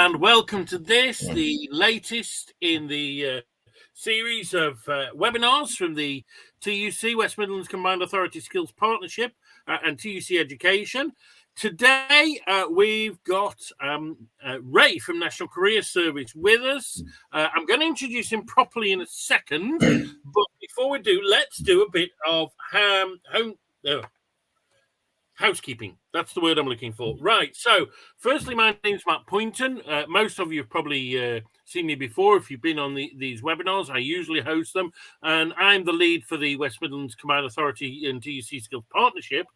and welcome to this, the latest in the series of webinars from the TUC, West Midlands Combined Authority Skills Partnership, and TUC Education. Today, we've got Ray from National Career Service with us. I'm going to introduce him properly in a second, but before we do, let's do a bit of housekeeping. That's the word I'm looking for. Right. So, firstly, my name's Matt Pointon. Most of you have probably seen me before. If you've been on these webinars, I usually host them. And I'm the lead for the West Midlands Combined Authority and TUC Skills Partnership.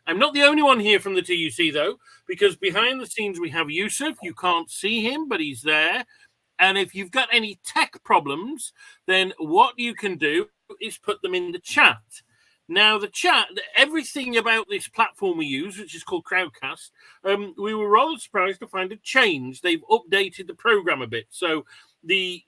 I'm not the only one here from the TUC, though, because behind the scenes we have Yusuf. You can't see him, but he's there. And if you've got any tech problems, then what you can do is put them in the chat. Now, the chat, everything about this platform we use, which is called Crowdcast, we were rather surprised to find a change. They've updated the program a bit. So the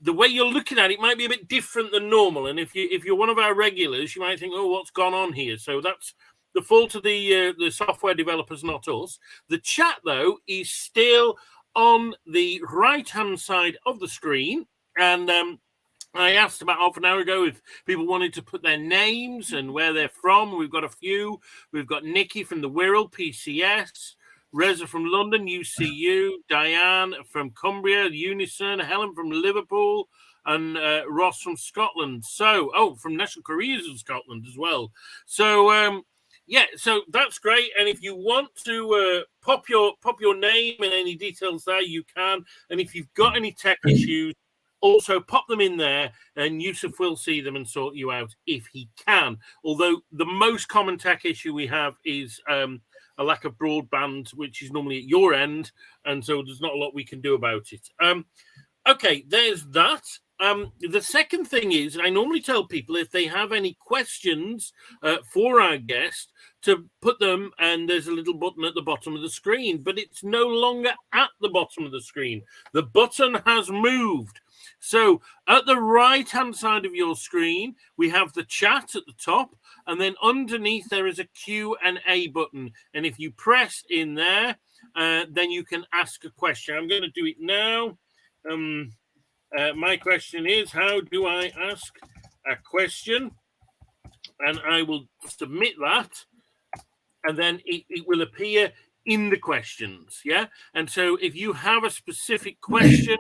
way you're looking at it might be a bit different than normal. And if you're one of our regulars, you might think, oh, what's gone on here? So that's the fault of the software developers, not us. The chat, though, is still on the right-hand side of the screen. And I asked about half an hour ago if people wanted to put their names and where they're from. We've got a few. We've got Nikki from the Wirral, PCS, Reza from London, UCU, Diane from Cumbria, Unison, Helen from Liverpool, and Ross from Scotland. So, from National Careers in Scotland as well. So, so that's great. And if you want to pop your name and any details there, you can. And if you've got any tech issues, also pop them in there and Yusuf will see them and sort you out if he can. Although the most common tech issue we have is a lack of broadband, which is normally at your end. And so there's not a lot we can do about it. Okay, there's that. The second thing is I normally tell people if they have any questions for our guest to put them, and there's a little button at the bottom of the screen, but it's no longer at the bottom of the screen. The button has moved. So at the right-hand side of your screen, we have the chat at the top, and then underneath there is a Q&A button. And if you press in there, then you can ask a question. I'm going to do it now. My question is, how do I ask a question? And I will submit that, and then it will appear in the questions, yeah? And so if you have a specific question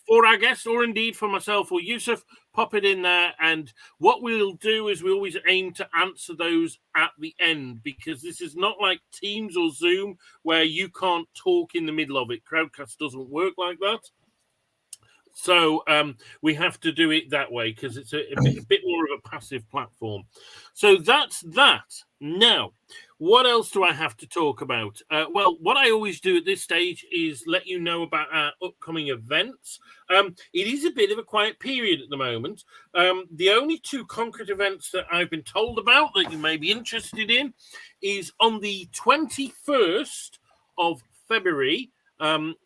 for our guest, or indeed for myself or Yusuf, pop it in there. And what we'll do is we always aim to answer those at the end, because this is not like Teams or Zoom where you can't talk in the middle of it. Crowdcast doesn't work like that. So we have to do it that way because it's a bit more of a passive platform. So that's that. Now, what else do I have to talk about? Well, what I always do at this stage is let you know about our upcoming events. It is a bit of a quiet period at the moment. The only two concrete events that I've been told about that you may be interested in is on the 21st of February.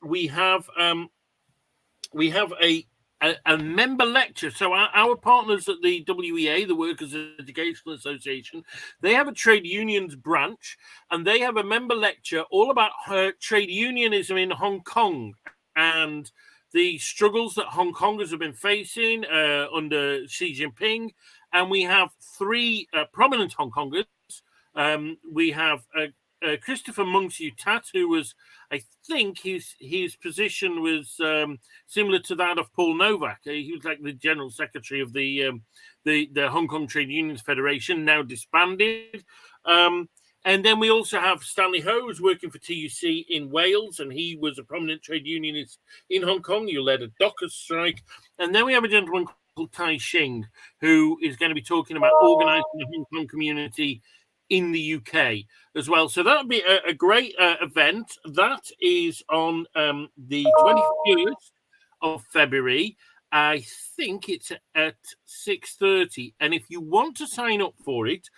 We have a member lecture. So our partners at the WEA, the Workers' Educational Association, they have a trade unions branch, and they have a member lecture all about trade unionism in Hong Kong and the struggles that Hong Kongers have been facing under Xi Jinping. And we have three prominent Hong Kongers. We have Christopher Monks-Utat, who was, I think his position was similar to that of Paul Novak. He was like the general secretary of the Hong Kong Trade Unions Federation, now disbanded. And then we also have Stanley Ho, who's working for TUC in Wales, and he was a prominent trade unionist in Hong Kong. He led a dockers strike. And then we have a gentleman called Tai Shing, who is going to be talking about organising the Hong Kong community in the UK as well. So that'll be a great event. That is on the 21st of February. I think it's at 6:30. And if you want to sign up for it,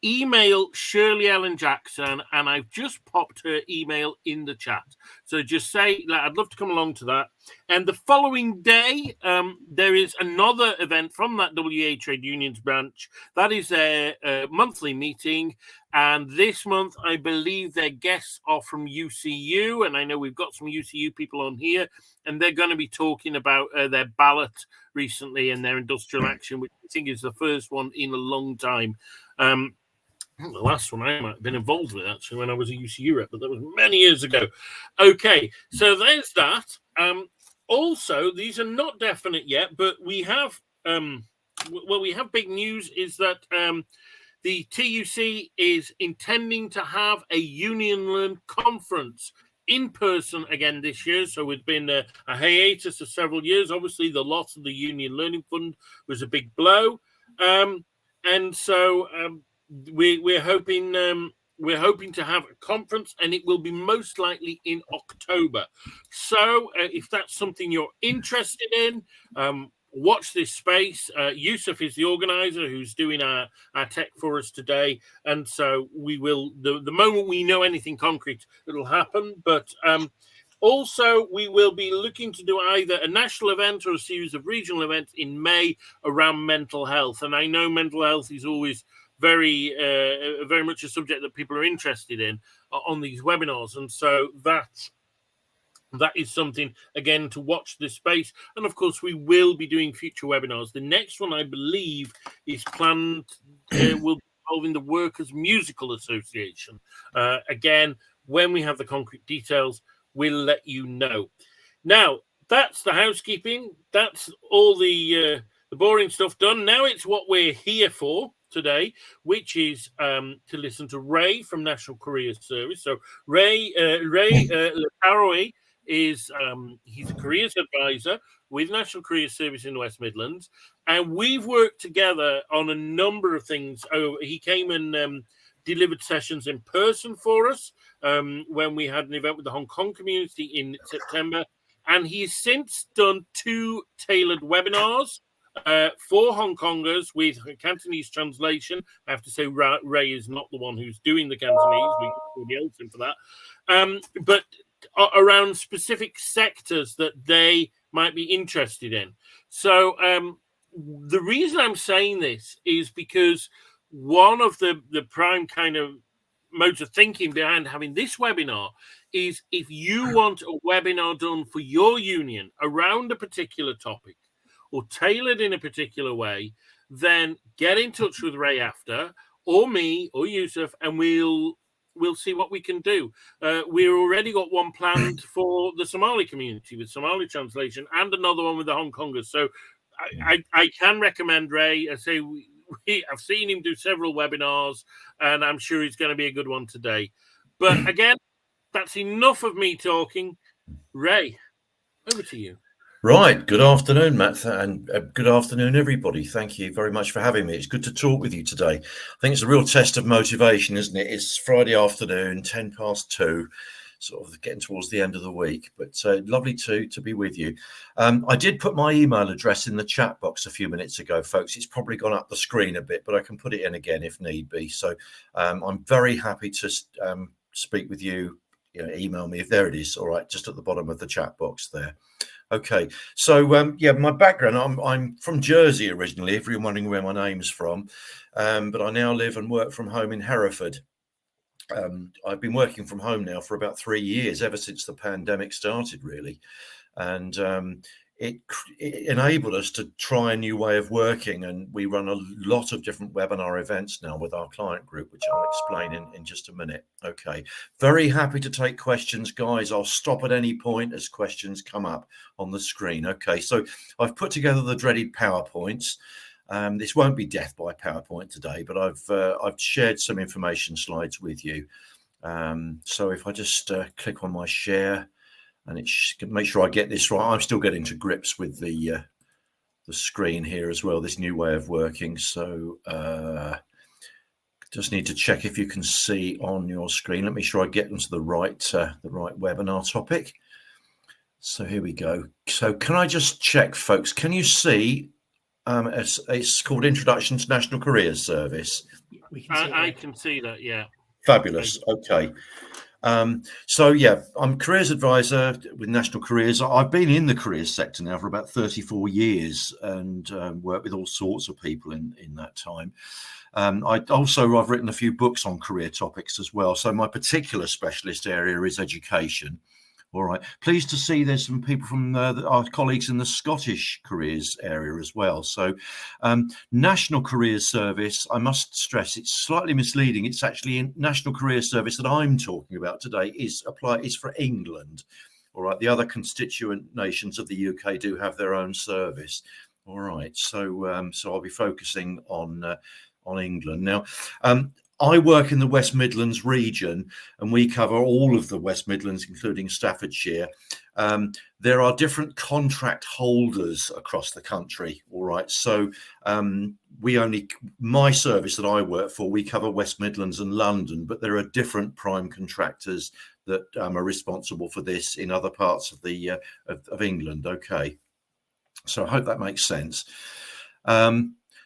email Shirley Ellen Jackson, and I've just popped her email in the chat. So just say, I'd love to come along to that. And the following day, there is another event from that WA Trade Unions branch. That is their monthly meeting. And this month, I believe their guests are from UCU. And I know we've got some UCU people on here. And they're going to be talking about their ballot recently and their industrial action, which I think is the first one in a long time. The last one I might have been involved with, actually, when I was a UCU rep, but that was many years ago. Okay, so there's that. Also, these are not definite yet, but we have, we have big news is that the TUC is intending to have a Union Learn conference in person again this year. So it's been a hiatus of several years. Obviously, the loss of the Union Learning Fund was a big blow. And so we're hoping to have a conference, and it will be most likely in October. So if that's something you're interested in, watch this space. Yusuf is the organizer who's doing our tech for us today. And so we will, the moment we know anything concrete, it'll happen. But also, we will be looking to do either a national event or a series of regional events in May around mental health. And I know mental health is always very much a subject that people are interested in on these webinars. And so that is something, again, to watch this space. And of course, we will be doing future webinars. The next one, I believe, is planned, will be involving the Workers Musical Association. Again, when we have the concrete details, we'll let you know. Now, that's the housekeeping. That's all the boring stuff done. Now it's what we're here for today, which is to listen to Ray from National Career Service. So Ray Le Tarouilly is he's a careers advisor with National Career Service in the West Midlands, and we've worked together on a number of things. He came and delivered sessions in person for us when we had an event with the Hong Kong community in September, and he's since done 2 tailored webinars for Hong Kongers with Cantonese translation. I have to say Ray is not the one who's doing the Cantonese. We can somebody else in for that. But around specific sectors that they might be interested in. So the reason I'm saying this is because one of the prime kind of modes of thinking behind having this webinar is if you want a webinar done for your union around a particular topic or tailored in a particular way, then get in touch with Ray after, or me, or Yusuf, and we'll see what we can do. We've already got one planned for the Somali community with Somali translation, and another one with the Hong Kongers. So I can recommend Ray. I say I've seen him do several webinars, and I'm sure he's going to be a good one today. But again, that's enough of me talking. Ray, over to you. Right. Good afternoon, Matt, and good afternoon, everybody. Thank you very much for having me. It's good to talk with you today. I think it's a real test of motivation, isn't it? It's Friday afternoon, 2:10, sort of getting towards the end of the week, but lovely to be with you. I did put my email address in the chat box a few minutes ago, folks. It's probably gone up the screen a bit, but I can put it in again if need be. So I'm very happy to speak with you. Email me if there it is. All right, just at the bottom of the chat box there. Okay, so my background, I'm from Jersey originally, if you're wondering where my name's from, but I now live and work from home in Hereford. I've been working from home now for about 3 years, ever since the pandemic started, really. And it enabled us to try a new way of working, and we run a lot of different webinar events now with our client group, which I'll explain in just a minute. Okay, very happy to take questions, guys. I'll stop at any point as questions come up on the screen. Okay, so I've put together the dreaded PowerPoints. This won't be death by PowerPoint today, but I've shared some information slides with you. So if I just click on my share, and make sure I get this right. I'm still getting to grips with the screen here as well, this new way of working. So just need to check if you can see on your screen. Let me sure I get into the right webinar topic. So here we go. So can I just check, folks? Can you see It's called Introduction to National Careers Service. I can see that, yeah. Fabulous. Okay. So yeah, I'm careers advisor with National Careers. I've been in the careers sector now for about 34 years and worked with all sorts of people in that time. I've written a few books on career topics as well. So my particular specialist area is education. All right. Pleased to see there's some people from our colleagues in the Scottish careers area as well. So National Careers Service, I must stress, it's slightly misleading. It's actually in National Careers Service that I'm talking about today is for England. All right. The other constituent nations of the UK do have their own service. All right. So I'll be focusing on England. Now, I work in the West Midlands region, and we cover all of the West Midlands, including Staffordshire. There are different contract holders across the country. All right. So my service that I work for, we cover West Midlands and London, but there are different prime contractors that are responsible for this in other parts of the of England. Okay. So I hope that makes sense.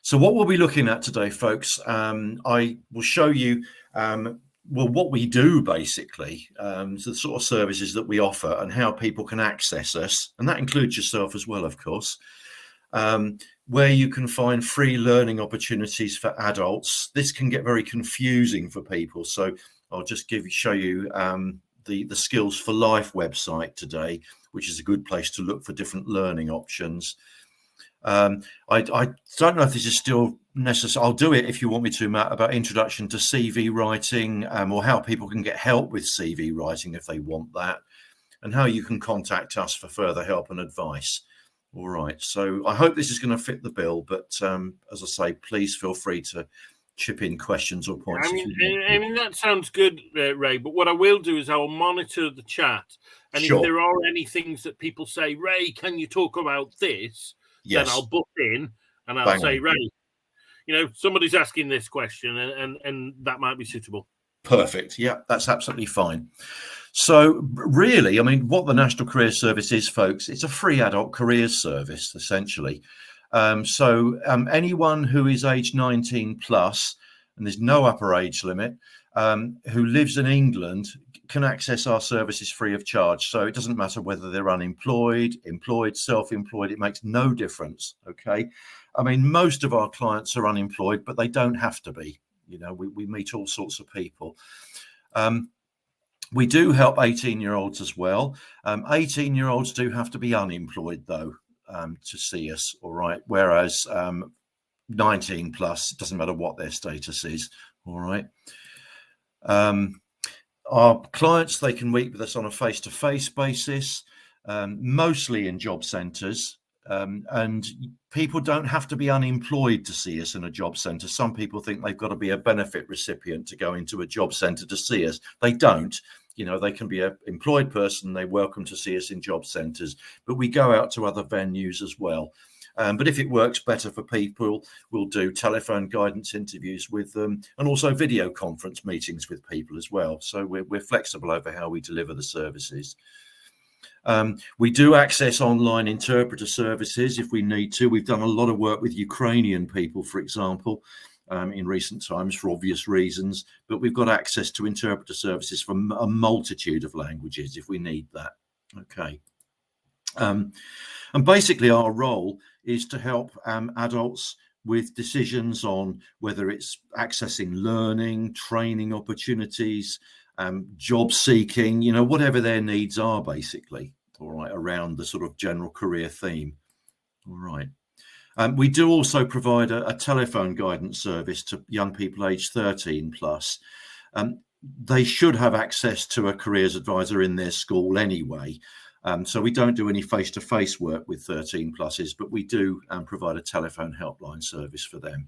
So what we'll be looking at today, folks, I will show you, what we do basically, so the sort of services that we offer and how people can access us. And that includes yourself as well, of course, where you can find free learning opportunities for adults. This can get very confusing for people. So I'll just show you the Skills for Life website today, which is a good place to look for different learning options. I don't know if this is still necessary. I'll do it if you want me to, Matt, about introduction to CV writing, or how people can get help with CV writing if they want that, and how you can contact us for further help and advice. All right. So I hope this is going to fit the bill, but as I say, please feel free to chip in questions or points. I mean that sounds good, Ray, but what I will do is I will monitor the chat. And Sure. If there are any things that people say, Ray, can you talk about this? Yes. Then I'll book in and I'll say, Ray, somebody's asking this question and that might be suitable. Perfect. Yeah, that's absolutely fine. So really, I mean, what the National Careers Service is, folks, it's a free adult careers service, essentially. Anyone who is age 19 plus, and there's no upper age limit, who lives in England can access our services free of charge. So it doesn't matter whether they're unemployed, employed, self-employed, it makes no difference. Okay. I mean, most of our clients are unemployed, but they don't have to be. We meet all sorts of people. We do help 18-year-olds as well. 18-year-olds do have to be unemployed, though, to see us. All right. Whereas 19 plus, it doesn't matter what their status is. All right. Our clients, they can meet with us on a face-to-face basis, mostly in job centres. And people don't have to be unemployed to see us in a job centre. Some people think they've got to be a benefit recipient to go into a job centre to see us. They don't. They can be an employed person. They're welcome to see us in job centres, but we go out to other venues as well. But if it works better for people, we'll do telephone guidance interviews with them and also video conference meetings with people as well. So we're flexible over how we deliver the services. We do access online interpreter services if we need to. We've done a lot of work with Ukrainian people, for example, in recent times for obvious reasons, but we've got access to interpreter services from a multitude of languages if we need that. Okay. And basically our role is to help adults with decisions on whether it's accessing learning, training opportunities, job seeking, whatever their needs are, basically, all right, around the sort of general career theme. All right. We do also provide a telephone guidance service to young people aged 13 plus. They should have access to a careers advisor in their school anyway. So we don't do any face-to-face work with 13 pluses, but we do provide a telephone helpline service for them.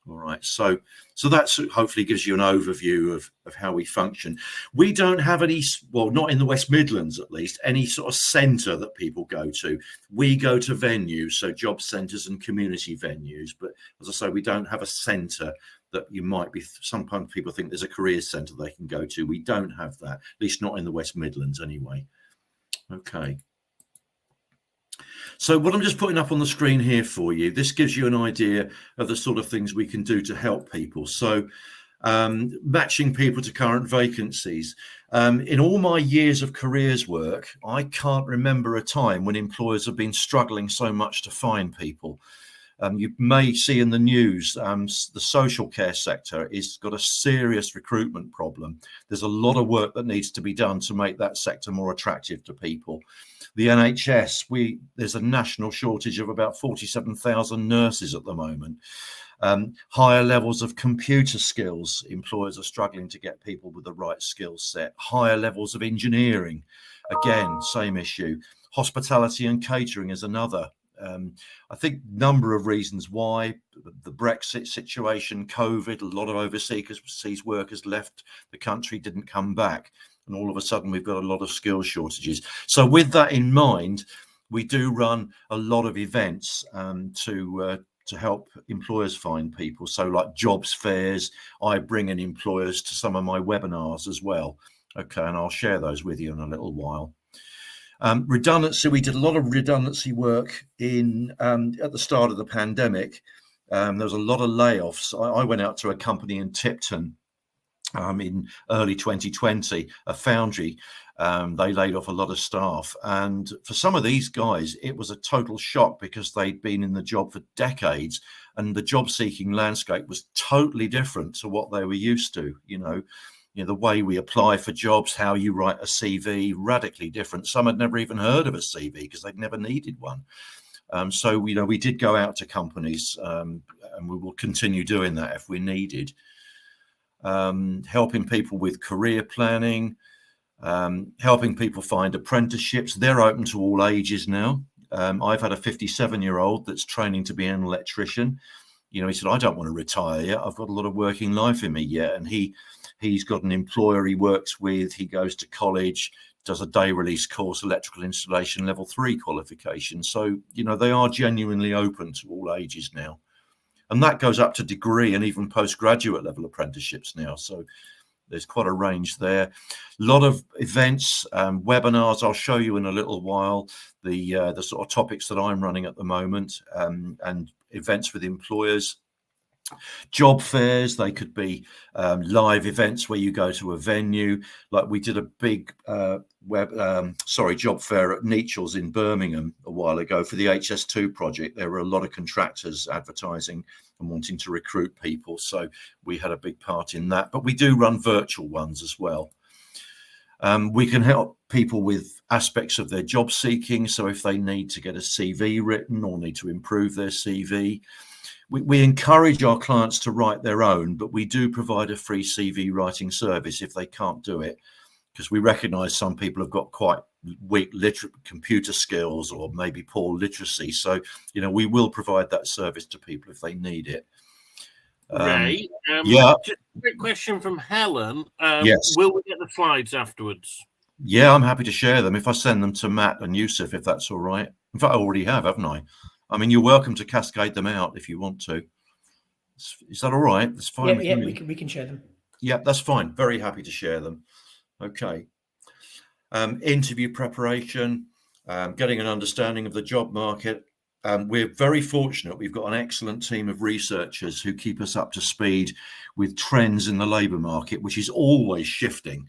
All right. So that's hopefully gives you an overview of how we function. We don't have any, well, not in the West Midlands at least, any sort of centre that people go to. We go to venues, so job centres and community venues. But as I say, we don't have a centre that you might be. Sometimes people think there's a careers centre they can go to. We don't have that, at least not in the West Midlands anyway. Okay. So what I'm just putting up on the screen here for you, this gives you an idea of the sort of things we can do to help people. So matching people to current vacancies. In all my years of careers work, I can't remember a time when employers have been struggling so much to find people. You may see in the news, the social care sector has got a serious recruitment problem. There's a lot of work that needs to be done to make that sector more attractive to people. The NHS, there's a national shortage of about 47,000 nurses at the moment. Higher levels of computer skills. Employers are struggling to get people with the right skill set. Higher levels of engineering. Again, same issue. Hospitality and catering is another. I think number of reasons why. The Brexit situation, COVID, a lot of overseas workers left the country, didn't come back. And all of a sudden, we've got a lot of skills shortages. So with that in mind, we do run a lot of events to help employers find people. So like jobs fairs, I bring in employers to some of my webinars as well. Okay, and I'll share those with you in a little while. Redundancy, we did a lot of redundancy work at the start of the pandemic. There was a lot of layoffs. I went out to a company in Tipton in early 2020, a foundry. They laid off a lot of staff. And for some of these guys, it was a total shock because they'd been in the job for decades and the job seeking landscape was totally different to what they were used to. The way we apply for jobs, how you write a CV, radically different. Some had never even heard of a CV because they'd never needed one. So we did go out to companies and we will continue doing that if we're needed. Helping people with career planning, helping people find apprenticeships. They're open to all ages now. I've had a 57-year-old that's training to be an electrician. He said, I don't want to retire yet. I've got a lot of working life in me yet. And he's got an employer he works with. He goes to college, does a day release course, electrical installation level 3 qualification. So, they are genuinely open to all ages now. And that goes up to degree and even postgraduate level apprenticeships now. So there's quite a range there. A lot of events, webinars. I'll show you in a little while the sort of topics that I'm running at the moment, and events with employers. Job fairs, they could be live events where you go to a venue. Like we did a big job fair at Nechel's in Birmingham a while ago for the HS2 project. There were a lot of contractors advertising and wanting to recruit people. So we had a big part in that. But we do run virtual ones as well. We can help people with aspects of their job seeking. So if they need to get a CV written or need to improve their CV, we encourage our clients to write their own, but we do provide a free CV writing service if they can't do it, because we recognise some people have got quite weak computer skills or maybe poor literacy. So, we will provide that service to people if they need it. Ray, yeah. Just a quick question from Helen. Yes. Will we get the slides afterwards? Yeah, I'm happy to share them if I send them to Matt and Yusuf, if that's all right. In fact, I already have, haven't I? I mean, you're welcome to cascade them out if you want to. Is that all right? That's fine. Yeah, we can share them. Yeah, that's fine. Very happy to share them. Okay. Interview preparation, getting an understanding of the job market. We're very fortunate. We've got an excellent team of researchers who keep us up to speed with trends in the labour market, which is always shifting.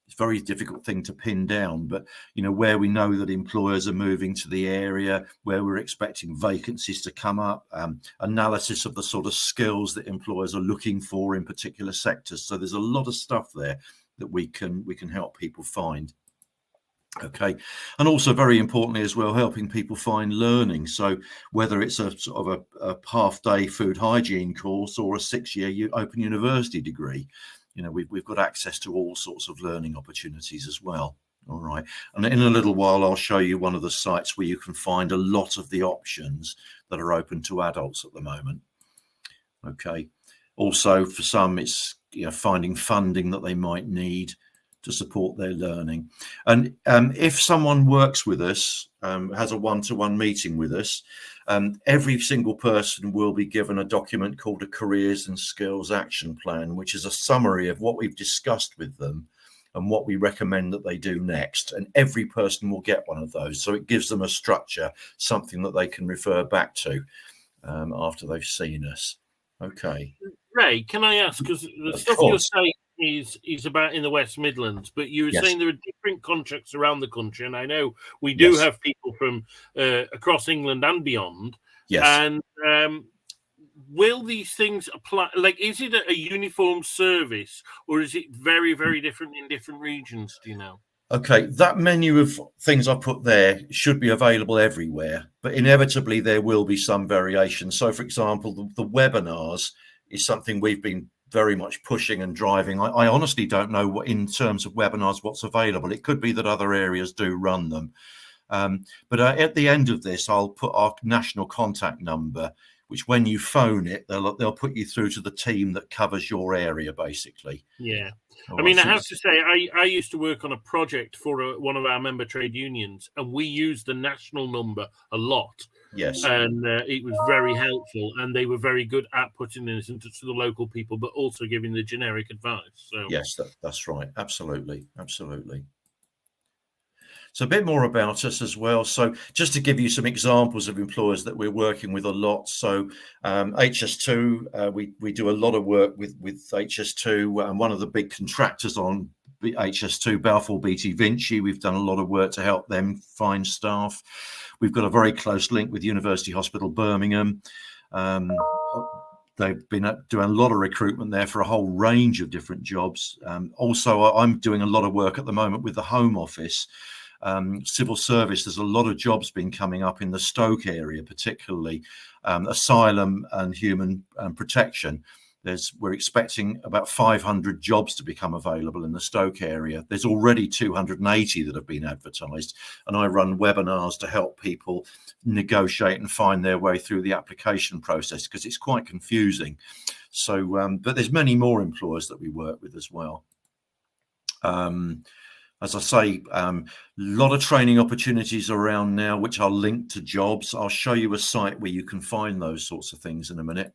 It's a very difficult thing to pin down, but where we know that employers are moving to the area, where we're expecting vacancies to come up, analysis of the sort of skills that employers are looking for in particular sectors. So there's a lot of stuff there that we can help people find. Okay, and also very importantly as well, helping people find learning. So whether it's a sort of a half-day food hygiene course or a 6-year open university degree, we've got access to all sorts of learning opportunities as well. All right, and in a little while I'll show you one of the sites where you can find a lot of the options that are open to adults at the moment. Okay, also for some it's finding funding that they might need to support their learning. And if someone works with us, has a one-to-one meeting with us, every single person will be given a document called a Careers and Skills Action Plan, which is a summary of what we've discussed with them and what we recommend that they do next. And every person will get one of those. So it gives them a structure, something that they can refer back to after they've seen us. Okay. Ray, can I ask, because the Of stuff course. you're saying is about in the West Midlands, but you were Yes. saying there are different contracts around the country, and I know we do Yes. have people from across England and beyond. Yes. And will these things apply? Like, is it a uniform service, or is it very, very different in different regions? Do you know? Okay, that menu of things I put there should be available everywhere, but inevitably there will be some variation. So, for example, the webinars is something we've been very much pushing and driving. I honestly don't know what, in terms of webinars, what's available. It could be that other areas do run them. But at the end of this, I'll put our national contact number, which when you phone it, they'll put you through to the team that covers your area, basically. Yeah. All I mean, right, I have to say, I used to work on a project for one of our member trade unions, and we used the national number a lot. yes. And it was very helpful, and they were very good at putting this into the local people, but also giving the generic advice. So Yes, that's right. Absolutely. Absolutely. So a bit more about us as well. So just to give you some examples of employers that we're working with a lot. So HS2, we do a lot of work with HS2, and one of the big contractors on HS2, Balfour Beatty Vinci. We've done a lot of work to help them find staff. We've got a very close link with University Hospital Birmingham. They've been doing a lot of recruitment there for a whole range of different jobs. Also, I'm doing a lot of work at the moment with the Home Office. Civil service, there's a lot of jobs been coming up in the Stoke area, particularly asylum and human protection. We're expecting about 500 jobs to become available in the Stoke area. There's already 280 that have been advertised, and I run webinars to help people negotiate and find their way through the application process, because it's quite confusing. So, but there's many more employers that we work with as well. As I say, a lot of training opportunities around now, which are linked to jobs. I'll show you a site where you can find those sorts of things in a minute.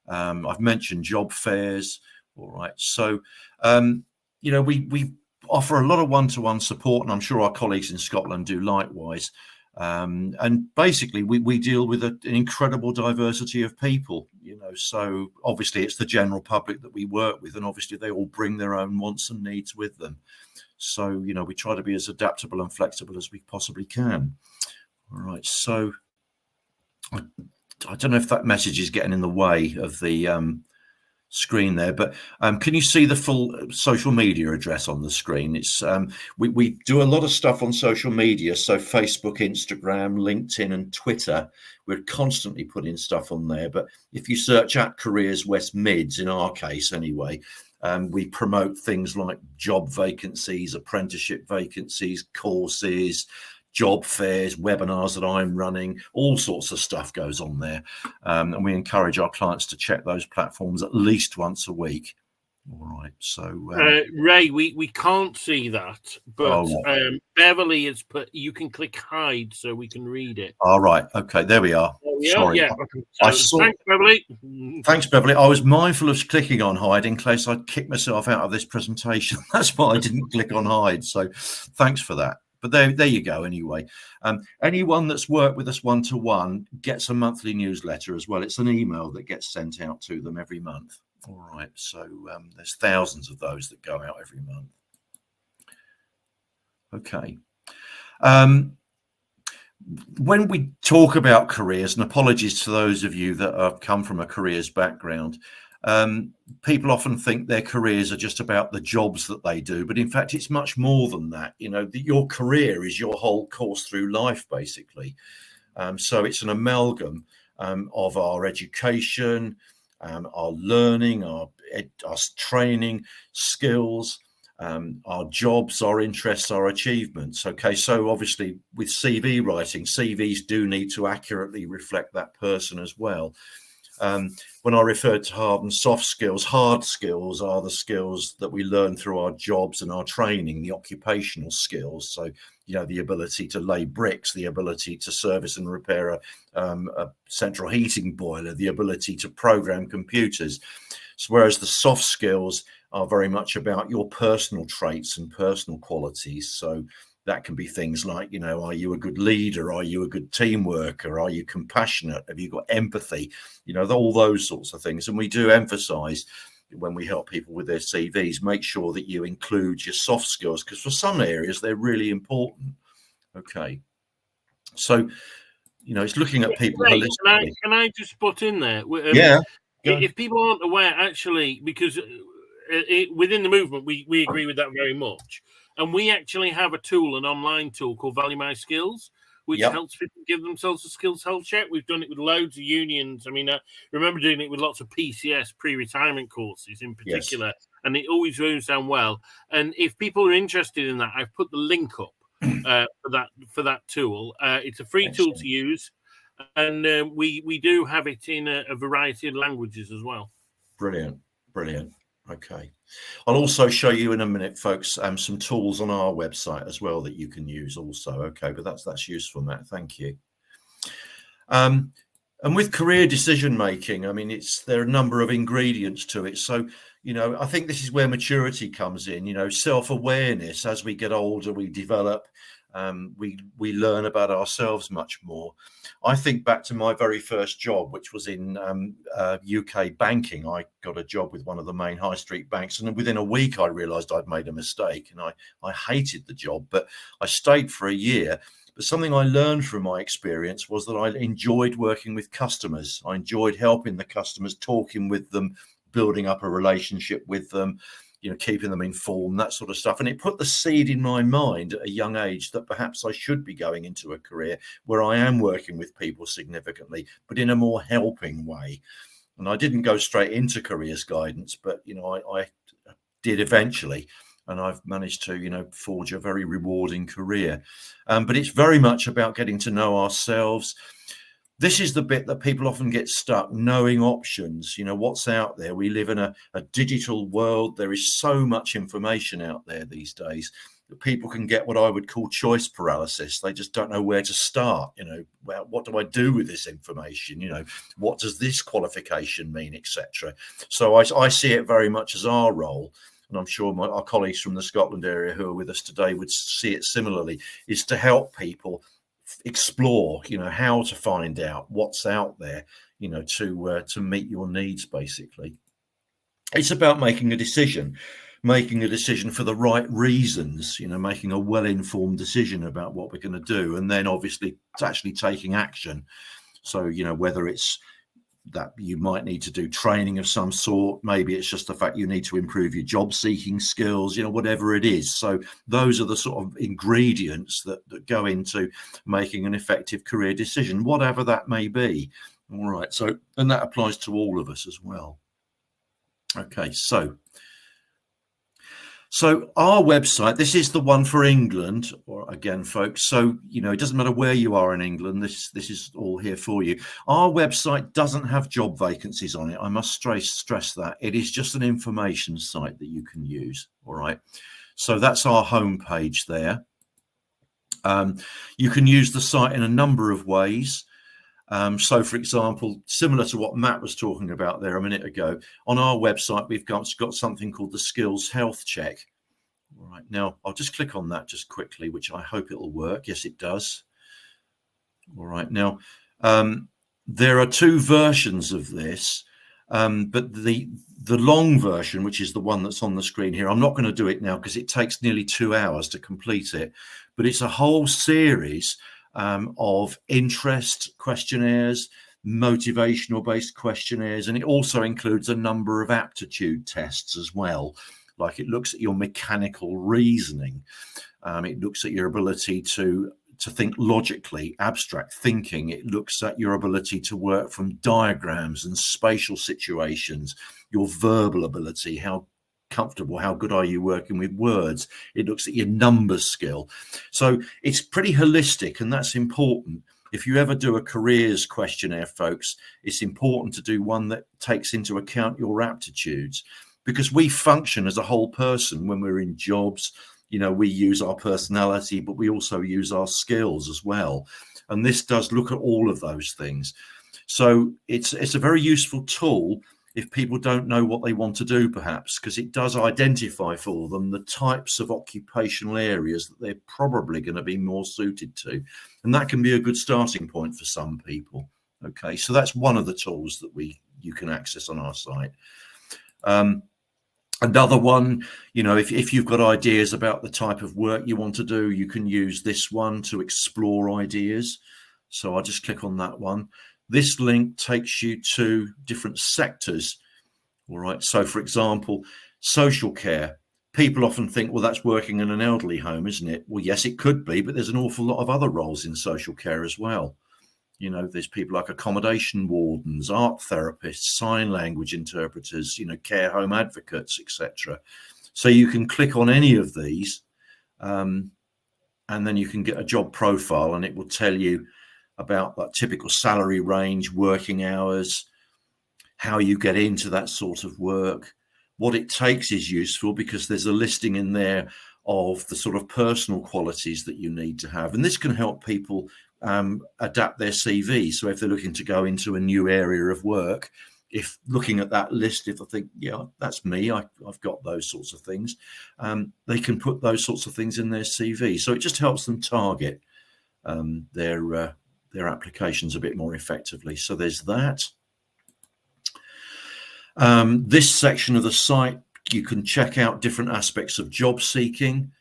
I've mentioned job fairs. All right. So, we offer a lot of one-to-one support, and I'm sure our colleagues in Scotland do likewise. And basically, we deal with an incredible diversity of people, so obviously it's the general public that we work with, and obviously they all bring their own wants and needs with them. So, we try to be as adaptable and flexible as we possibly can. All right. So I don't know if that message is getting in the way of the screen there, but can you see the full social media address on the screen? It's we do a lot of stuff on social media, so Facebook, Instagram, LinkedIn and Twitter. We're constantly putting stuff on there, but if you search at Careers West Mids, in our case anyway, we promote things like job vacancies, apprenticeship vacancies, courses, job fairs, webinars that I'm running. All sorts of stuff goes on there, and we encourage our clients to check those platforms at least once a week. All right. So Ray, we can't see that, but right. Beverly has put. You can click hide so we can read it. All right. Okay. There we are. Sorry. Yeah. Thanks, Beverly. Thanks, Beverly. I was mindful of clicking on hide in case I'd kick myself out of this presentation. That's why I didn't click on hide. So thanks for that. But there you go. Anyway, anyone that's worked with us one-to-one gets a monthly newsletter as well. It's an email that gets sent out to them every month. All right. So there's thousands of those that go out every month. Okay. When we talk about careers, and apologies to those of you that have come from a careers background, people often think their careers are just about the jobs that they do, but in fact it's much more than that. Your career is your whole course through life, basically. So it's an amalgam of our education, our learning, our training, skills, our jobs, our interests, our achievements. Okay, so obviously with CV writing, CVs do need to accurately reflect that person as well. When I referred to hard and soft skills, hard skills are the skills that we learn through our jobs and our training, the occupational skills. So, the ability to lay bricks, the ability to service and repair a central heating boiler, the ability to program computers. So whereas the soft skills are very much about your personal traits and personal qualities. So that can be things like, are you a good leader? Are you a good team worker? Are you compassionate? Have you got empathy? All those sorts of things. And we do emphasize when we help people with their CVs, make sure that you include your soft skills, because for some areas, they're really important. Okay. So, it's looking at people holistically. Can I just put in there? Yeah. If people aren't aware, actually, because within the movement, we agree with that very much. And we actually have a tool, an online tool called Value My Skills, which helps people give themselves a skills health check. We've done it with loads of unions. I mean, I remember doing it with lots of PCS, pre-retirement courses in particular, and it always goes down well. And if people are interested in that, I've put the link up for that tool. It's a free tool to use, and we do have it in a variety of languages as well. Brilliant. Okay. I'll also show you in a minute, folks, some tools on our website as well that you can use also. Okay, but that's useful, Matt. Thank you. And with career decision making, I mean, there are a number of ingredients to it. So, I think this is where maturity comes in. Self-awareness. As we get older, we develop. We learn about ourselves much more. I think back to my very first job, which was in UK banking. I got a job with one of the main high street banks, and within a week I realized I'd made a mistake, and I hated the job, but I stayed for a year. But something I learned from my experience was that I enjoyed working with customers. I enjoyed helping the customers, talking with them, building up a relationship with them, keeping them informed, that sort of stuff. And it put the seed in my mind at a young age that perhaps I should be going into a career where I am working with people significantly, but in a more helping way. And I didn't go straight into careers guidance, but, I did eventually. And I've managed to, forge a very rewarding career. But it's very much about getting to know ourselves. This is the bit that people often get stuck, knowing options, what's out there. We live in a digital world. There is so much information out there these days that people can get what I would call choice paralysis. They just don't know where to start. Well, what do I do with this information? What does this qualification mean, etc. So I see it very much as our role. And I'm sure our colleagues from the Scotland area who are with us today would see it similarly, is to help people explore, how to find out what's out there, to meet your needs, basically. It's about making a decision for the right reasons, making a well-informed decision about what we're going to do. And then obviously it's actually taking action. So, whether it's that you might need to do training of some sort, maybe it's just the fact you need to improve your job seeking skills, whatever it is. So those are the sort of ingredients that go into making an effective career decision, whatever that may be. All right. So, and that applies to all of us as well. Okay. So our website, this is the one for England, or again, folks. So, it doesn't matter where you are in England. This is all here for you. Our website doesn't have job vacancies on it. I must stress that. It is just an information site that you can use. All right. So that's our homepage there. You can use the site in a number of ways. So, for example, similar to what Matt was talking about there a minute ago, on our website, we've got something called the Skills Health Check. All right, now I'll just click on that just quickly, which I hope it'll work. Yes, it does. All right, now there are two versions of this, but the long version, which is the one that's on the screen here, I'm not going to do it now because it takes nearly 2 hours to complete it, but it's a whole series of interest questionnaires, motivational based questionnaires, and it also includes a number of aptitude tests as well. Like it looks at your mechanical reasoning, it looks at your ability to think logically, abstract thinking. It looks at your ability to work from diagrams and spatial situations, your verbal ability, how comfortable, how good are you working with words. It looks at your numbers skill. So it's pretty holistic, and that's important. If you ever do a careers questionnaire, folks, it's important to do one that takes into account your aptitudes, because we function as a whole person when we're in jobs. We use our personality, but we also use our skills as well. And this does look at all of those things. So it's a very useful tool. if people don't know what they want to do, perhaps, because it does identify for them the types of occupational areas that they're probably going to be more suited to. And that can be a good starting point for some people. Okay, so that's one of the tools that you can access on our site. Another one, if you've got ideas about the type of work you want to do, you can use this one to explore ideas. So I'll just click on that one. This link takes you to different sectors. All right. So, for example, social care. People often think, well, that's working in an elderly home, isn't it? Well, yes, it could be, but there's an awful lot of other roles in social care as well. There's people like accommodation wardens, art therapists, sign language interpreters, care home advocates, etc. So you can click on any of these, and then you can get a job profile, and it will tell you about that typical salary range, working hours, how you get into that sort of work. What it takes is useful because there's a listing in there of the sort of personal qualities that you need to have. And this can help people adapt their CV. So if they're looking to go into a new area of work, if looking at that list, if they think, yeah, that's me, I've got those sorts of things, they can put those sorts of things in their CV. So it just helps them target their applications a bit more effectively. So there's that. This section of the site, you can check out different aspects of job seeking.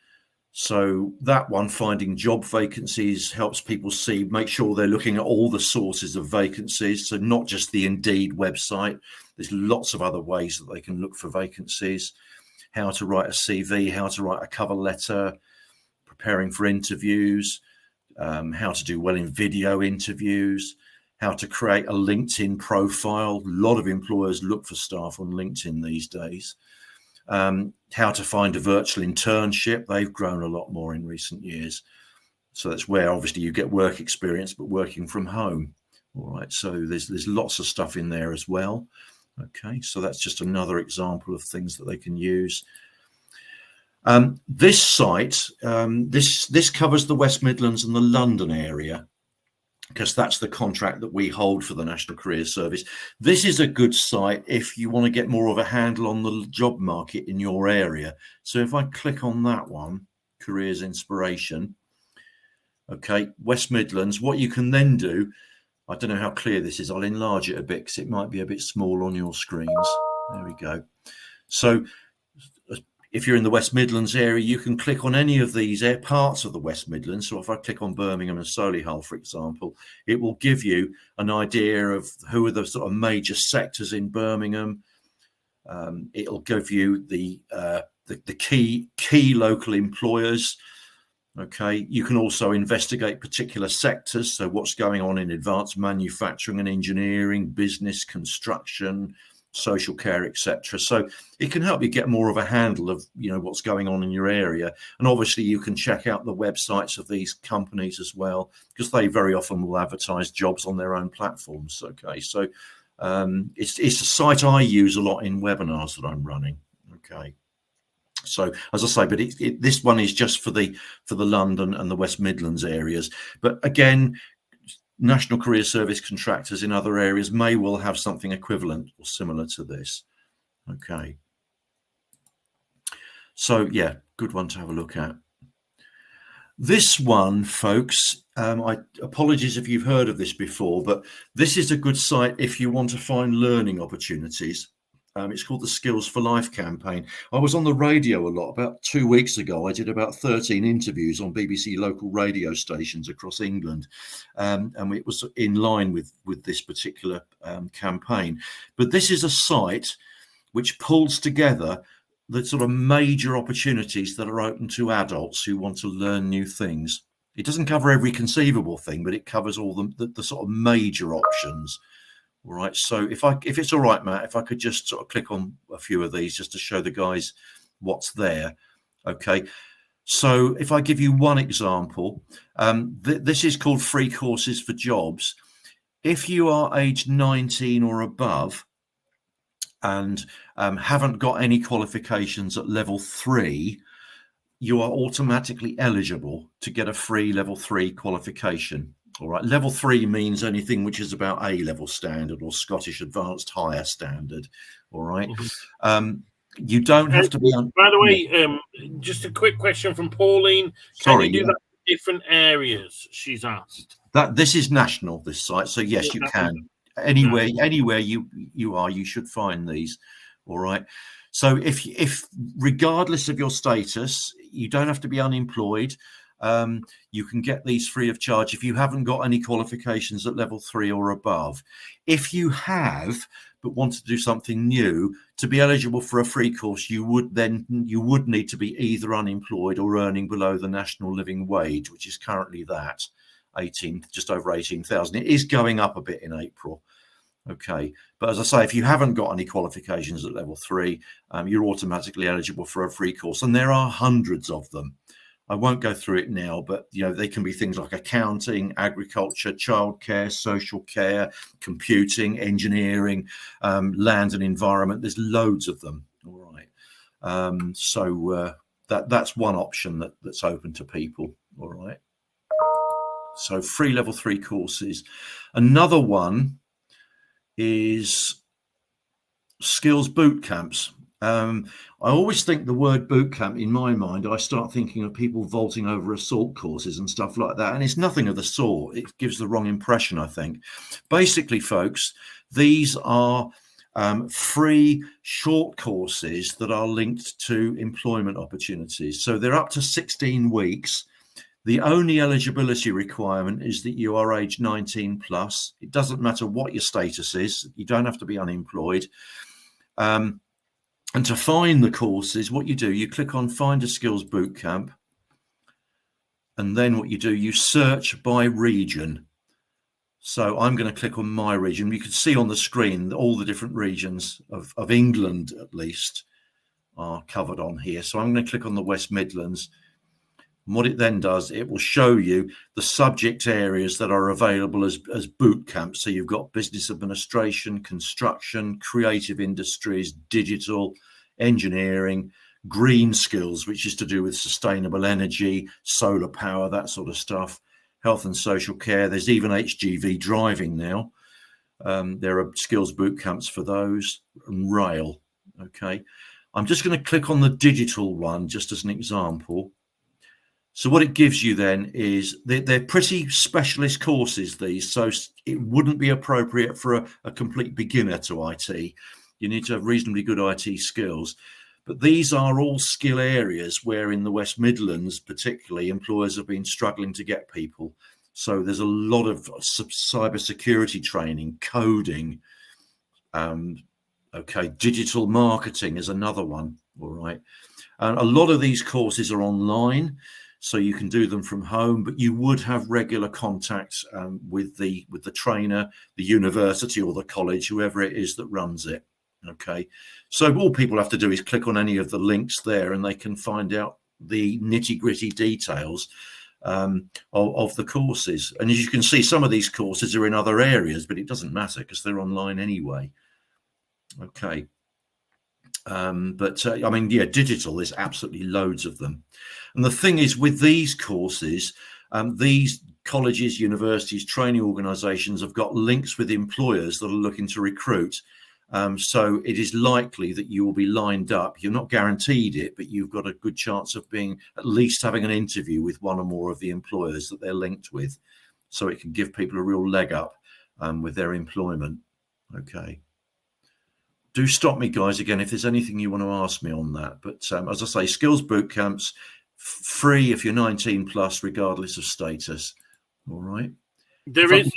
So that one, finding job vacancies, helps people make sure they're looking at all the sources of vacancies. So not just the Indeed website. There's lots of other ways that they can look for vacancies. How to write a CV, how to write a cover letter, preparing for interviews, how to do well in video interviews, how to create a LinkedIn profile. A lot of employers look for staff on LinkedIn these days. How to find a virtual internship. They've grown a lot more in recent years. So that's where obviously you get work experience, but working from home. All right. So there's lots of stuff in there as well. Okay. So that's just another example of things that they can use. This site, this covers the West Midlands and the London area, because that's the contract that we hold for the National Careers Service. This is a good site if you want to get more of a handle on the job market in your area. So if I click on that one, Careers Inspiration, okay, West Midlands, what you can then do, I don't know how clear this is, I'll enlarge it a bit because it might be a bit small on your screens. There we go. So if you're in the West Midlands area, you can click on any of these parts of the West Midlands. So if I click on Birmingham and Solihull, for example, it will give you an idea of who are the sort of major sectors in Birmingham. It'll give you the key local employers. Okay, you can also investigate particular sectors. So what's going on in advanced manufacturing and engineering, business, construction, social care, etc. So it can help you get more of a handle of what's going on in your area. And obviously you can check out the websites of these companies as well, because they very often will advertise jobs on their own platforms. Okay, so it's a site I use a lot in webinars that I'm running. Okay, so as I say, but this one is just for the London and the West Midlands areas. But again, National Career Service contractors in other areas may well have something equivalent or similar to this. Okay. So yeah, good one to have a look at. This one, folks, apologies if you've heard of this before, but this is a good site if you want to find learning opportunities. It's called the Skills for Life campaign. I was on the radio a lot. About 2 weeks ago, I did about 13 interviews on BBC local radio stations across England. And it was in line with this particular campaign. But this is a site which pulls together the sort of major opportunities that are open to adults who want to learn new things. It doesn't cover every conceivable thing, but it covers all the sort of major options. All right, so if it's all right, Matt, if I could just sort of click on a few of these just to show the guys what's there. Okay, so if I give you one example, this is called Free Courses for Jobs. If you are aged 19 or above and haven't got any qualifications at level 3, you are automatically eligible to get a free level 3 qualification. All right. Level 3 means anything which is about A-level standard or Scottish Advanced Higher Standard. All right. You don't have to be on. By the way, just a quick question from Pauline. Can you do that in different areas? She's asked. This is national, this site. So yes, you can. Anywhere you are, you should find these. All right. So if regardless of your status, you don't have to be unemployed. You can get these free of charge if you haven't got any qualifications at level 3 or above. If you have, but want to do something new, to be eligible for a free course, you would need to be either unemployed or earning below the national living wage, which is currently just over 18,000. It is going up a bit in April. Okay, but as I say, if you haven't got any qualifications at level 3, you're automatically eligible for a free course, and there are hundreds of them. I won't go through it now, but they can be things like accounting, agriculture, childcare, social care, computing, engineering, land and environment. There's loads of them. All right. So that's one option that's open to people. All right. So free level 3 courses. Another one is skills boot camps. I always think the word boot camp, in my mind, I start thinking of people vaulting over assault courses and stuff like that. And it's nothing of the sort. It gives the wrong impression, I think. Basically, folks, these are free short courses that are linked to employment opportunities. So they're up to 16 weeks. The only eligibility requirement is that you are age 19 plus. It doesn't matter what your status is. You don't have to be unemployed. And to find the courses, what you do, you click on Find a Skills Bootcamp. And then what you do, you search by region. So I'm going to click on my region. You can see on the screen all the different regions of England, at least, are covered on here. So I'm going to click on the West Midlands. And what it then does, it will show you the subject areas that are available as boot camps. So you've got business administration, construction, creative industries, digital, engineering, green skills, which is to do with sustainable energy, solar power, that sort of stuff, health and social care. There's even HGV driving now. There are skills boot camps for those, and rail. Okay. I'm just going to click on the digital one just as an example. So what it gives you then is they're pretty specialist courses, these, so it wouldn't be appropriate for a complete beginner to IT. You need to have reasonably good IT skills. But these are all skill areas where in the West Midlands, particularly, employers have been struggling to get people. So there's a lot of cybersecurity training, coding, digital marketing is another one, all right. And a lot of these courses are online, so you can do them from home, but you would have regular contacts with the trainer, the university or the college, whoever it is that runs it. Okay, so all people have to do is click on any of the links there and they can find out the nitty-gritty details of the courses. And as you can see, some of these courses are in other areas, but it doesn't matter because they're online anyway. Okay. Digital, there's absolutely loads of them. And the thing is, with these courses, these colleges, universities, training organizations have got links with employers that are looking to recruit. So it is likely that you will be lined up. You're not guaranteed it, but you've got a good chance of at least having an interview with one or more of the employers that they're linked with. So it can give people a real leg up with their employment. Okay. Do stop me, guys, again, if there's anything you want to ask me on that. But as I say, skills boot camps, free if you're 19 plus, regardless of status. All right. There is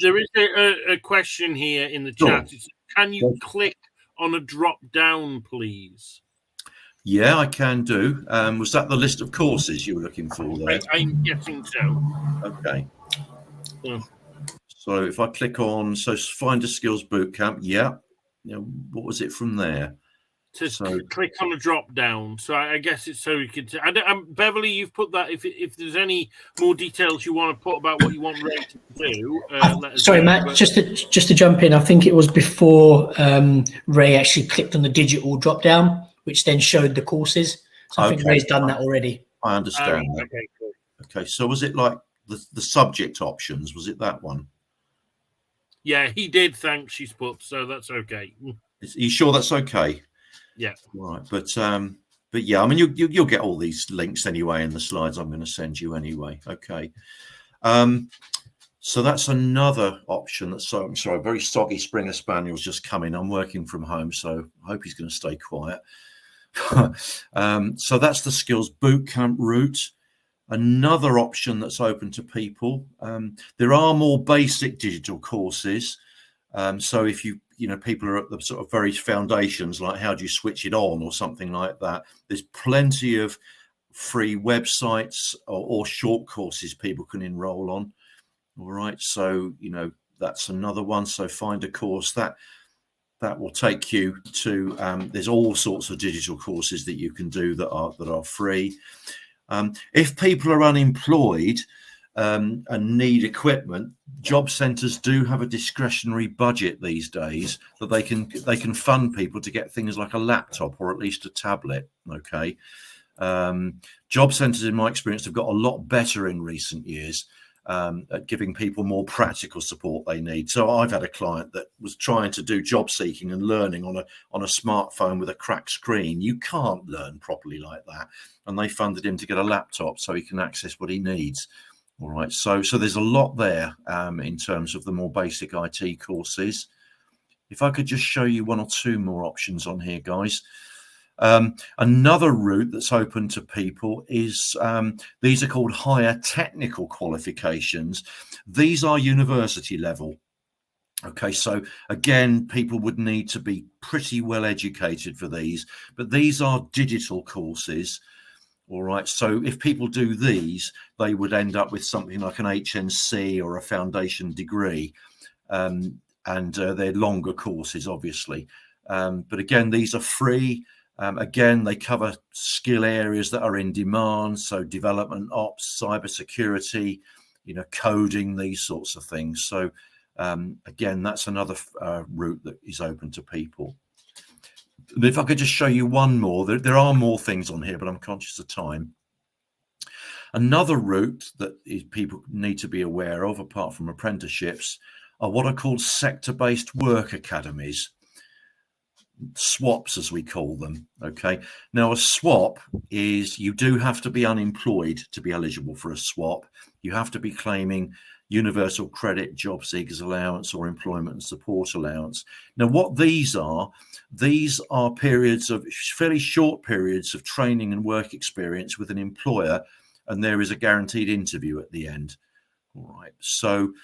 a question here in the chat. Sure. Can you click on a drop down, please? Yeah, I can do. Was that the list of courses you were looking for there? I'm guessing so. Okay. Yeah. So if I click on, find a skills boot camp. Yeah. What was it from there? Click on the drop down. So I guess it's so you could. Beverly, you've put that. If there's any more details you want to put about what you want Ray to do, sorry, Matt. Just to jump in, I think it was before Ray actually clicked on the digital drop down, which then showed the courses. So I think Ray's done that already. I understand that. Okay, cool. Okay, so was it like the subject options? Was it that one? Yeah, he did. Thanks, she's put, so that's okay. Are you sure that's okay? Yeah. Right, but yeah, I mean, you'll get all these links anyway in the slides I'm going to send you anyway. Okay. So that's another option. I'm sorry, a very soggy Springer Spaniel's just come in. I'm working from home, so I hope he's going to stay quiet. So that's the Skills Bootcamp route. Another option that's open to people. There are more basic digital courses. So if people are at the sort of very foundations, like how do you switch it on or something like that, there's plenty of free websites or short courses people can enroll on. All right, so that's another one. So find a course that will take you to. There's all sorts of digital courses that you can do that are free. If people are unemployed and need equipment, job centres do have a discretionary budget these days that they can fund people to get things like a laptop or at least a tablet. Okay, job centres, in my experience, have got a lot better in recent years at giving people more practical support they need. So I've had a client that was trying to do job seeking and learning on a smartphone with a cracked screen. You can't learn properly like that, and they funded him to get a laptop so he can access what he needs. All right, so there's a lot there in terms of the more basic IT courses. If I could just show you one or two more options on here, guys. Another route that's open to people is these are called higher technical qualifications. These are university level. Okay, so again, people would need to be pretty well educated for these, but these are digital courses. All right, so if people do these, they would end up with something like an HNC or a foundation degree, and they're longer courses, obviously. But again, these are free. Again, they cover skill areas that are in demand, so development ops, cybersecurity, coding, these sorts of things. So again, that's another route that is open to people. If I could just show you one more, there are more things on here, but I'm conscious of time. Another route that people need to be aware of, apart from apprenticeships, are what are called sector-based work academies. SWAPs, as we call them. Okay, now a SWAP is, you do have to be unemployed to be eligible for a SWAP. You have to be claiming universal credit, job seekers allowance, or employment and support allowance. Now what these are periods of fairly short periods of training and work experience with an employer, and there is a guaranteed interview at the end. All right, so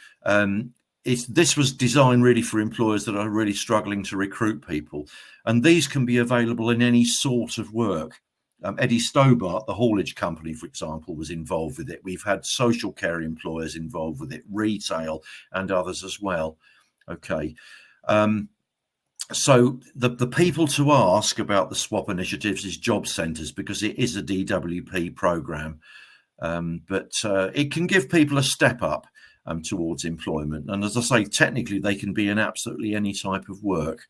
this was designed really for employers that are really struggling to recruit people, and these can be available in any sort of work. Eddie Stobart, the haulage company, for example, was involved with it. We've had social care employers involved with it, retail, and others as well. Okay, so the people to ask about the SWAP initiatives is job centres, because it is a DWP programme, but it can give people a step up towards employment. And as I say, technically they can be in absolutely any type of work.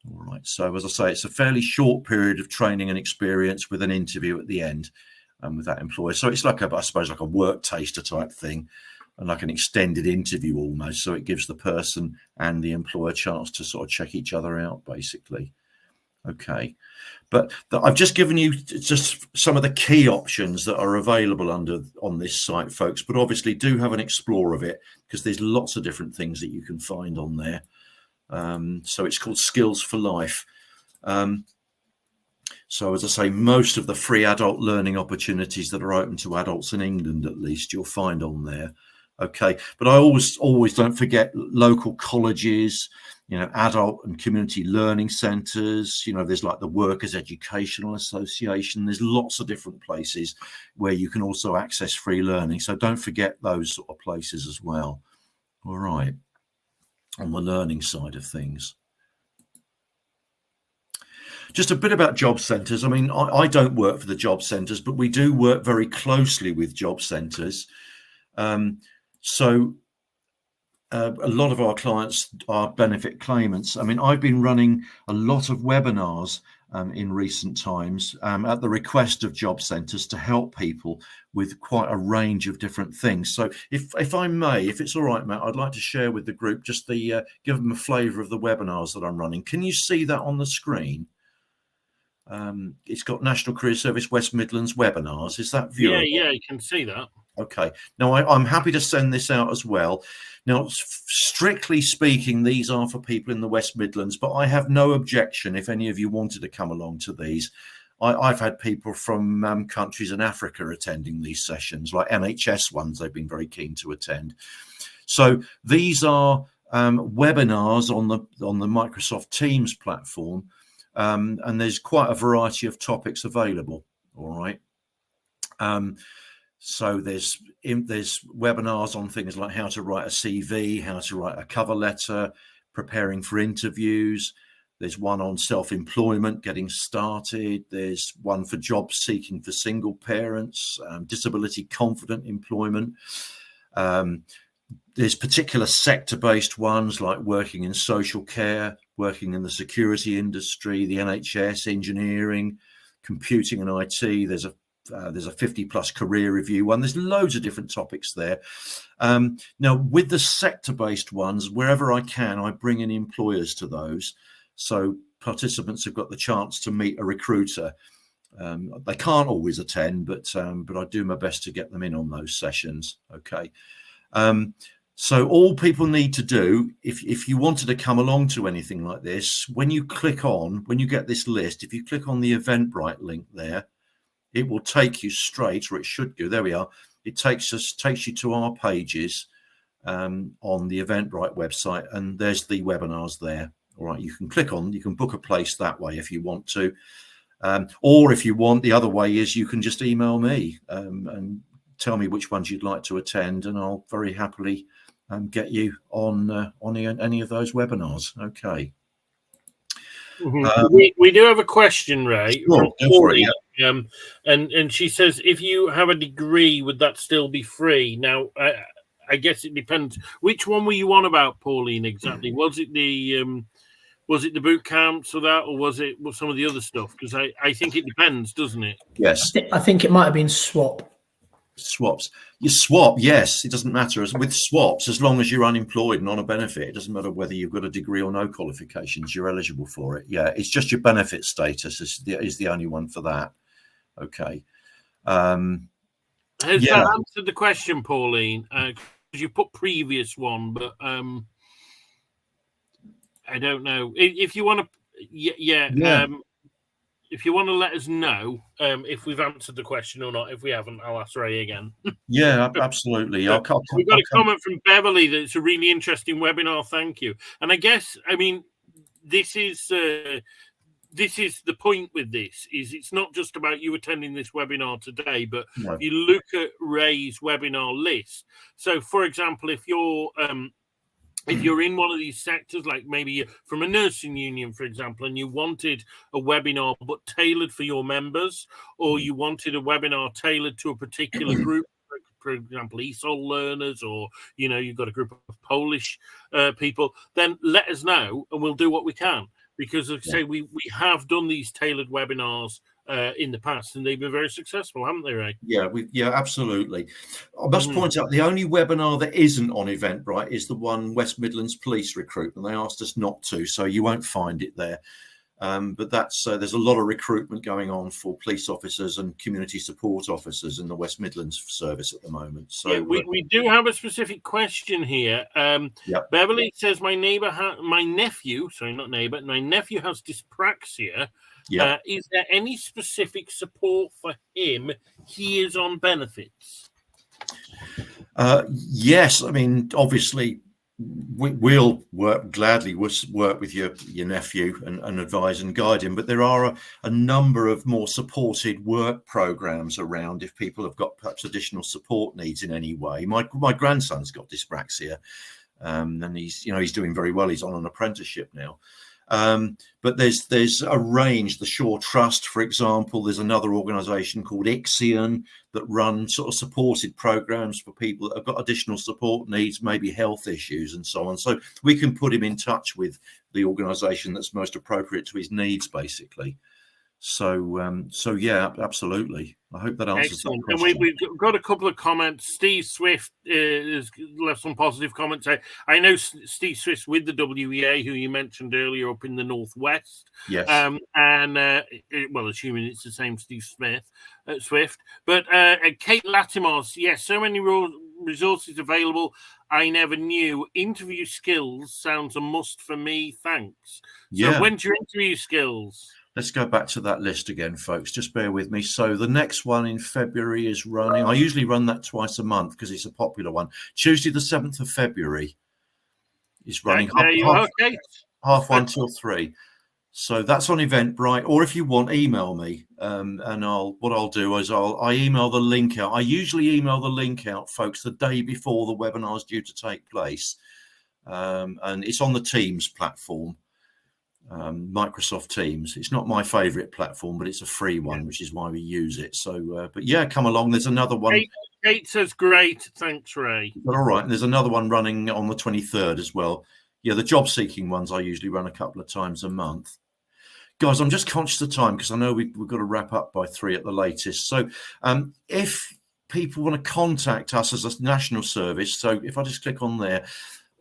All right, so as I say, it's a fairly short period of training and experience with an interview at the end with that employer. So it's like I suppose like a work taster type thing, and like an extended interview almost. So it gives the person and the employer a chance to sort of check each other out, basically. Okay, but I've just given you just some of the key options that are available on this site, folks, but obviously do have an explore of it, because there's lots of different things that you can find on there. So it's called Skills for Life. So as I say, most of the free adult learning opportunities that are open to adults in England, at least, you'll find on there. Okay, but I always don't forget local colleges, adult and community learning centres. There's like the Workers' Educational Association. There's lots of different places where you can also access free learning. So don't forget those sort of places as well. All right, on the learning side of things. Just a bit about job centres. I mean, I don't work for the job centres, but we do work very closely with job centres. So a lot of our clients are benefit claimants. I mean, I've been running a lot of webinars in recent times at the request of job centres to help people with quite a range of different things. So if I may, if it's all right, Matt, I'd like to share with the group just the give them a flavour of the webinars that I'm running. Can you see that on the screen? It's got National Career Service West Midlands webinars. Is that viewable? Yeah, you can see that. Okay. Now, I'm happy to send this out as well. Now, strictly speaking, these are for people in the West Midlands, but I have no objection if any of you wanted to come along to these. I've had people from countries in Africa attending these sessions, like NHS ones. They've been very keen to attend. So these are webinars on the Microsoft Teams platform, and there's quite a variety of topics available. All right. So there's webinars on things like how to write a CV, how to write a cover letter, preparing for interviews. There's one on self-employment, getting started. There's one for job seeking for single parents, disability confident employment. There's particular sector-based ones like working in social care, working in the security industry, the NHS, engineering, computing and IT. There's a 50+ career review one. There's loads of different topics there. Now, with the sector-based ones, wherever I can, I bring in employers to those. So participants have got the chance to meet a recruiter. They can't always attend, but I do my best to get them in on those sessions. Okay. So all people need to do, if you wanted to come along to anything like this, when you get this list, if you click on the Eventbrite link there, it will take you straight, or it should do. There we are. It takes you to our pages on the Eventbrite website, and there's the webinars there. All right, you can book a place that way if you want to, or if you want, the other way is you can just email me and tell me which ones you'd like to attend, and I'll very happily get you on any of those webinars. Okay. Mm-hmm. We do have a question, Ray. Sure, go for it, yeah. And she says, if you have a degree, would that still be free? Now, I guess it depends. Which one were you on about, Pauline? Exactly? Was it the boot camps or that, or was it some of the other stuff? Because I think it depends, doesn't it? Yes. I think it might have been swaps. You swap, yes, it doesn't matter. With swaps, as long as you're unemployed and on a benefit, it doesn't matter whether you've got a degree or no qualifications, you're eligible for it. Yeah, it's just your benefit status is the only one for that. Okay. Has that answered the question, Pauline? Because you put previous one, but I don't know. If you want to, if you want to let us know if we've answered the question or not. If we haven't, I'll ask Ray again. Yeah, absolutely. We've got a comment from Beverly that it's a really interesting webinar. Thank you. And I guess, this is the point with this, is it's not just about you attending this webinar today, but you look at Ray's webinar list. So, for example, if you're in one of these sectors, like maybe from a nursing union, for example, and you wanted a webinar but tailored for your members, or you wanted a webinar tailored to a particular group, for example, ESOL learners, or, you've got a group of Polish people, then let us know and we'll do what we can. Because, like I say, we have done these tailored webinars in the past, and they've been very successful, haven't they, Ray? Yeah, absolutely. I must point out the only webinar that isn't on Eventbrite is the one West Midlands Police Recruitment. They asked us not to, so you won't find it there. But that's there's a lot of recruitment going on for police officers and community support officers in the West Midlands service at the moment. So we do have a specific question here. Beverly says, my nephew has dyspraxia. Is there any specific support for him? He is on benefits. Yes, obviously we'll gladly work with your nephew and advise and guide him, but there are a number of more supported work programs around if people have got perhaps additional support needs in any way. My grandson's got dyspraxia, and he's doing very well. He's on an apprenticeship now. But there's a range, the Shore Trust, for example. There's another organisation called Ixion that run sort of supported programs for people that have got additional support needs, maybe health issues and so on. So we can put him in touch with the organisation that's most appropriate to his needs, basically. So yeah, absolutely. I hope that answers Excellent. that And question. we've got a couple of comments. Steve Swift has left some positive comments. I know Steve Swift with the WEA, who you mentioned earlier, up in the Northwest. Yes. Well, assuming it's the same Steve Swift. But Kate Latimos, yes, so many resources available. I never knew. Interview skills sounds a must for me. Thanks. So when's your interview skills? Let's go back to that list again, folks. Just bear with me. So the next one in February is running. I usually run that twice a month because it's a popular one. Tuesday, the 7th of February is running half 1 till 3. So that's on Eventbrite. Or if you want, email me. And what I'll do is I email the link out. I usually email the link out, folks, the day before the webinar is due to take place. And it's on the Teams platform. Microsoft Teams. It's not my favorite platform, but it's a free one, which is why we use it. So, but yeah, come along. There's another one. Kate says, great. Thanks, Ray. But all right. And there's another one running on the 23rd as well. Yeah, the job seeking ones I usually run a couple of times a month. Guys, I'm just conscious of time because I know we've got to wrap up by 3 at the latest. So if people want to contact us as a national service, so if I just click on there,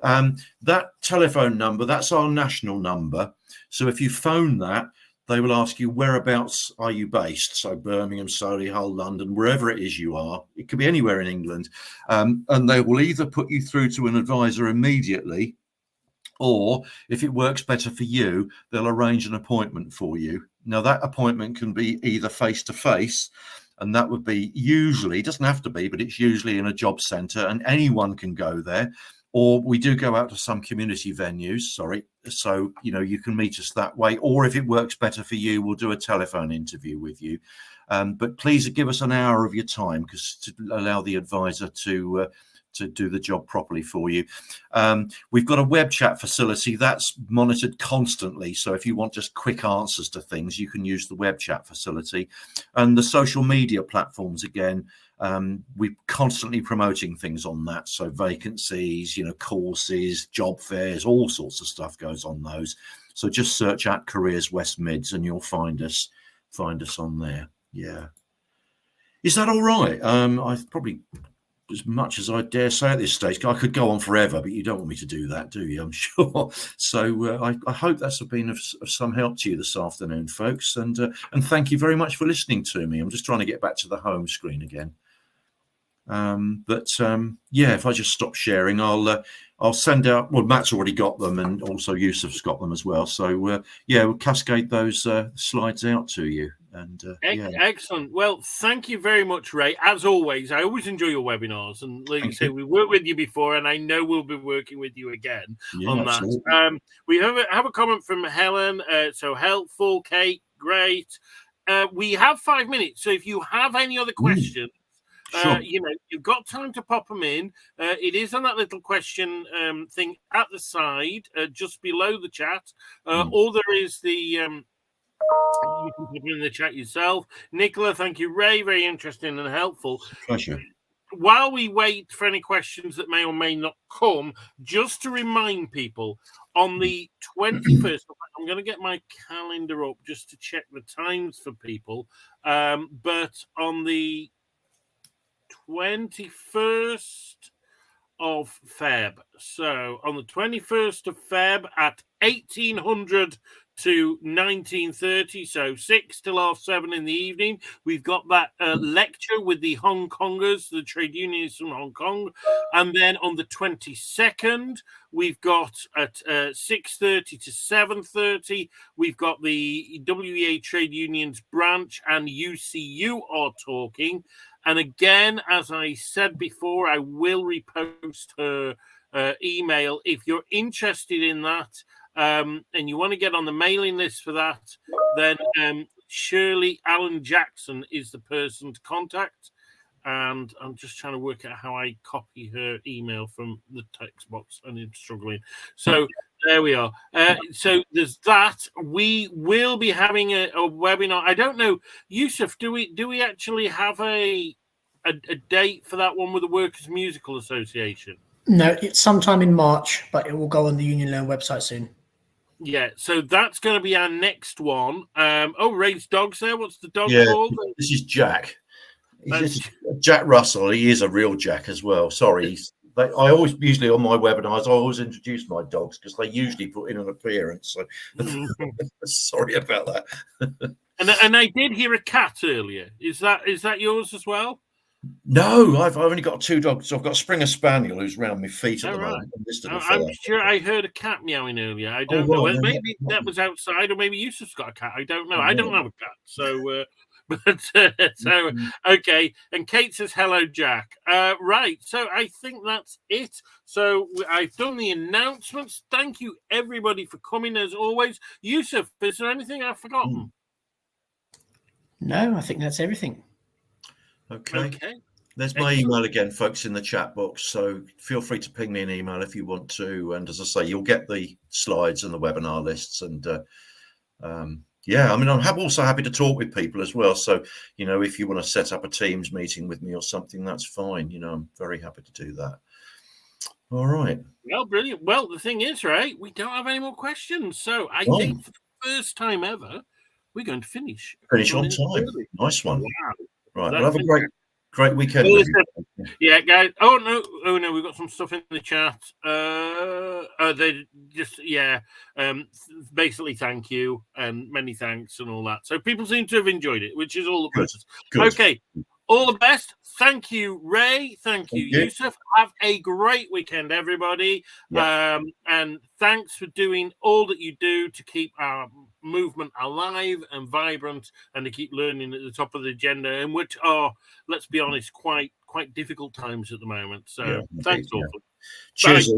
that telephone number, that's our national number. So if you phone that, they will ask you whereabouts are you based. So Birmingham, Solihull, London, wherever it is you are. It could be anywhere in England. And they will either put you through to an advisor immediately, or if it works better for you, they'll arrange an appointment for you. Now, that appointment can be either face-to-face, and that would be usually, it doesn't have to be, but it's usually in a job centre, and anyone can go there. Or we do go out to some community venues, so, you can meet us that way. Or if it works better for you, we'll do a telephone interview with you. But please give us an hour of your time to allow the advisor to do the job properly for you. We've got a web chat facility that's monitored constantly. So if you want just quick answers to things, you can use the web chat facility. And the social media platforms, again, we're constantly promoting things on that. So vacancies, courses, job fairs, all sorts of stuff goes on those. So just search at Careers West Mids and you'll find us on there. Yeah. Is that all right? I've probably as much as I dare say at this stage. I could go on forever, but you don't want me to do that, do you? I'm sure. So I hope that's been of some help to you this afternoon, folks. And thank you very much for listening to me. I'm just trying to get back to the home screen again. If I just stop sharing, I'll send out. Well, Matt's already got them, and also Yusuf's got them as well. So we'll cascade those slides out to you. And excellent. Well, thank you very much, Ray. As always, I always enjoy your webinars, and like you say, we worked with you before, and I know we'll be working with you again on absolutely. that. We have a comment from Helen. So helpful, Kate, great. We have 5 minutes, so if you have any other questions. Sure. You've got time to pop them in. It is on that little question thing at the side, just below the chat. Or there is the, you can put it in the chat yourself. Nicola, thank you, Ray. Very interesting and helpful. Pleasure. While we wait for any questions that may or may not come, just to remind people, on the 21st, I'm going to get my calendar up just to check the times for people. But on the 21st of Feb. So on the 21st of Feb at 1800 to 1930, so 6 till 7:30 in the evening, we've got that lecture with the Hong Kongers, the trade unionists from Hong Kong. And then on the 22nd, we've got at 6:30 to 7:30, we've got the WEA Trade Unions branch and UCU are talking. And again, as I said before, I will repost her email. If you're interested in that and you want to get on the mailing list for that, then Shirley Allen Jackson is the person to contact. And I'm just trying to work out how I copy her email from the text box, and I'm struggling. So there we are. So there's that. We will be having a webinar. I don't know, Yusuf, do we actually have a date for that one with the Workers Musical Association? No, it's sometime in March, but it will go on the Union Learn website soon. Yeah, so that's going to be our next one. Ray's dog's there. What's the dog Yeah, called? this is Jack. This is That's- Jack Russell. He is a real Jack as well. Sorry. I always, usually on my webinars, I always introduce my dogs because they usually put in an appearance. So sorry about that. And I did hear a cat earlier. Is that yours as well? No, I've only got 2 dogs. I've got a Springer Spaniel who's round my feet at the Right. moment. This little I'm fella. sure I heard a cat meowing earlier. I don't know. Well, maybe that was outside, or maybe Yusuf's got a cat. I don't know. I don't have a cat. So, okay. And Kate says, hello, Jack. Right. So I think that's it. So I've done the announcements. Thank you, everybody, for coming as always. Yusuf, is there anything I've forgotten? No, I think that's everything. Okay. There's my email again, folks, in the chat box. So feel free to ping me an email if you want to. And as I say, you'll get the slides and the webinar lists. And yeah, I mean, I'm also happy to talk with people as well. So, you know, if you want to set up a Teams meeting with me or something, that's fine. You know, I'm very happy to do that. All right. Well, brilliant. Well, the thing is, right, we don't have any more questions. So I think for the first time ever, we're going to finish on time. Nice one. Wow. Right. Well, have a great weekend. Yeah, guys. Oh no, we've got some stuff in the chat. They just basically thank you and many thanks and all that. So people seem to have enjoyed it, which is all that matters. Okay, all the best. Thank you, Ray. Thank you, Yusuf. Have a great weekend, everybody. Yeah. And thanks for doing all that you do to keep our movement alive and vibrant, and to keep learning at the top of the agenda, and which are, let's be honest, quite difficult times at the moment. So thanks all. Cheers.